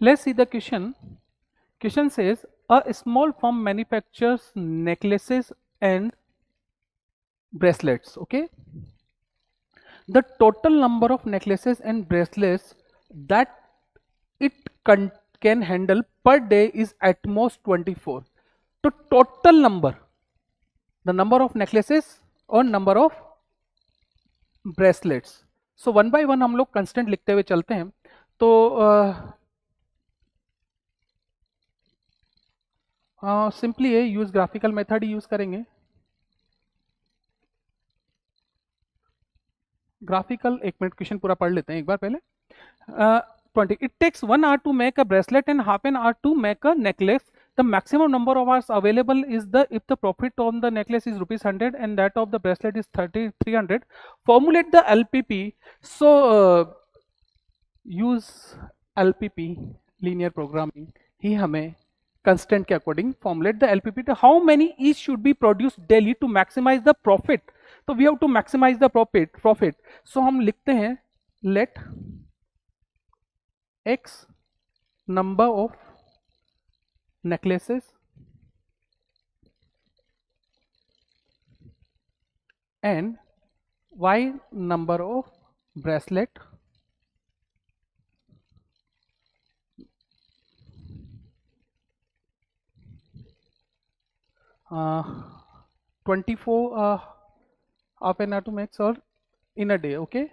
Let's see the question. Question says a small firm manufactures necklaces and bracelets. Okay, the total number of necklaces and bracelets that it can handle per day is at most 24. तो total number, the number of necklaces और number of bracelets. So one by one हम लोग constant लिखते हुए चलते हैं. तो simply ये यूज ग्राफिकल मेथड यूज करेंगे. ग्राफिकल, एक मिनट क्वेश्चन पूरा पढ़ लेते हैं एक बार पहले. 20. It takes 1 hour to make a bracelet and half an hour to make a necklace. The maximum number of hours available is if the profit on the necklace is rupees 100 and that of the bracelet is 300. Formulate the LPP. So use LPP, linear programming. ही हमें constant के according formulate the LPP. To how many each should be produced daily to maximize the profit. तो we have to maximize the profit. So हम लिखते हैं let x number of necklaces and y number of bracelet uh, 24 half an hour to make or in a day. Okay,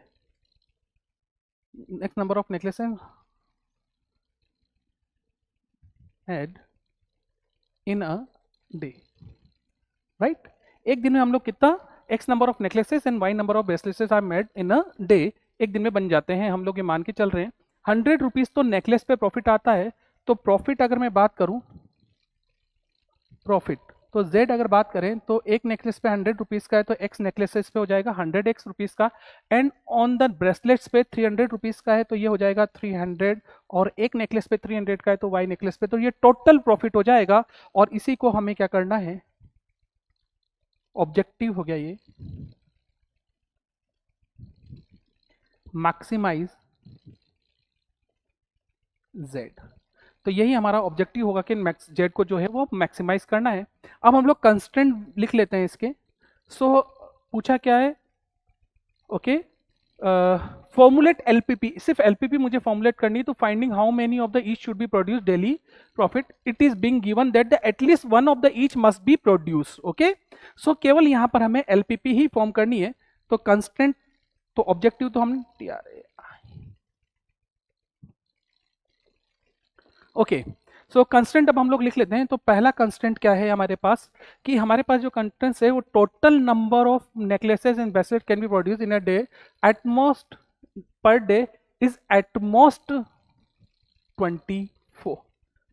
next number of necklaces had in a day, right? एक दिन में हम लोग कितना x number of necklaces and y number of bracelets are made in a day, एक दिन में बन जाते हैं. हम लोग ये मान के चल रहे हैं 100 रुपीज तो नेकलेस पे प्रॉफिट आता है. तो प्रॉफिट अगर मैं बात करूं प्रॉफिट, तो z अगर बात करें तो एक नेकलेस पे 100 रुपीज का है तो x नेकलेसेस पे हो जाएगा 100x रुपीज का, एंड ऑन द ब्रेसलेट्स पे 300 रुपीज का है तो ये हो जाएगा 300, और एक नेकलेस पे 300 का है तो y नेकलेस पे, तो ये टोटल प्रॉफिट हो जाएगा. और इसी को हमें क्या करना है, ऑब्जेक्टिव हो गया ये, मैक्सिमाइज z. तो यही हमारा ऑब्जेक्टिव होगा कि जेड को जो है वो मैक्सिमाइज करना है. अब हम लोग कंस्टेंट लिख लेते हैं इसके. सो पूछा क्या है, ओके, फॉर्मुलेट एलपीपी. सिर्फ एलपीपी मुझे फॉर्मुलेट करनी है. तो finding how many of the each should be produce daily profit, it is being given that the at least one of the each must be produce. Okay, so केवल यहां पर हमें LPP ही form करनी है. तो कंस्टेंट, तो ऑब्जेक्टिव तो हमने ओके. सो कंस्टेंट अब हम लोग लिख लेते हैं. तो पहला कंस्टेंट क्या है हमारे पास, कि हमारे पास जो कंस्टेंट है वो total number of necklaces and bracelet can be produce in a day at most per day is at most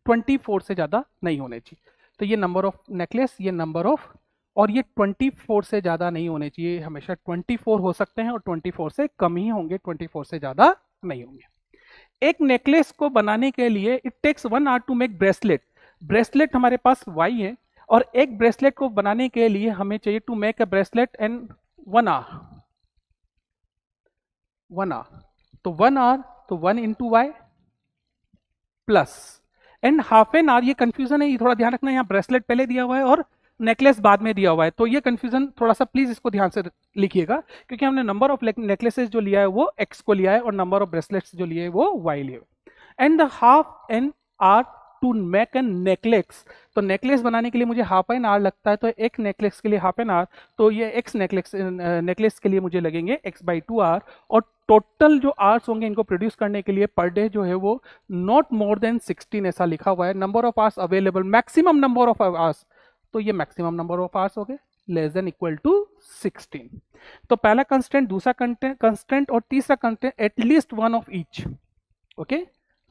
24 से ज्यादा नहीं होने चाहिए. तो ये नंबर ऑफ नेकलेस, ये नंबर ऑफ, और ये 24 से ज्यादा नहीं होने चाहिए. हमेशा 24 हो सकते हैं और 24 से कम ही होंगे, 24 से ज्यादा नहीं होंगे. एक नेकलेस को बनाने के लिए it takes 1 hour to make bracelet. Bracelet हमारे पास y है, और एक ब्रेसलेट को बनाने के लिए हमें चाहिए to make a bracelet and 1 hour. तो 1 hour, तो 1 into y plus and half an hour. ये कंफ्यूजन है, ये थोड़ा ध्यान रखना. यहाँ ब्रेसलेट पहले दिया हुआ है और नेकलेस बाद में दिया हुआ है, तो ये कंफ्यूजन थोड़ा सा प्लीज इसको ध्यान से लिखिएगा, क्योंकि हमने नंबर ऑफ नेकलेसेस जो लिया है वो x को लिया है और नंबर ऑफ ब्रेसलेट्स जो लिए है वो y लिए. And the half an hour to make an necklace. तो नेकलेस बनाने के लिए मुझे हाफ एन आवर लगता है, तो एक नेकलेस के लिए हाफ एन आवर, तो ये x नेकलेस के लिए मुझे लगेंगे x/2 hour. और टोटल जो आवर्स होंगे इनको प्रोड्यूस करने के लिए पर डे जो है वो नॉट मोर देन 16 ऐसा लिखा हुआ है. Number of hours available, maximum number of hours, तो ये मैक्सिमम नंबर ऑफ आवर्स हो गए लेस देन इक्वल टू 16. तो पहला कंस्टेंट, दूसरा कंस्टेंट और तीसरा constant at least one of each. Okay,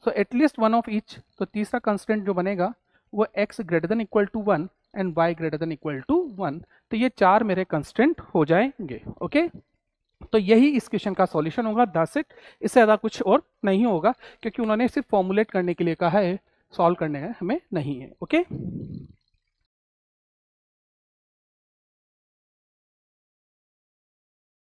so at least one of each. तो तीसरा कंस्टेंट जो बनेगा वो x greater than equal to 1 and y greater than equal to 1. तो ये 4 मेरे कंस्टेंट हो जाएंगे. ओके, तो यही इस क्वेश्चन का सॉल्यूशन होगा. That's it. इससे ज़्यादा कुछ और नहीं होगा, क्योंकि उन्होंने सिर्फ फॉर्मुलेट करने के लिए कहा है, सॉल्व करने का हमें नहीं है. ओके.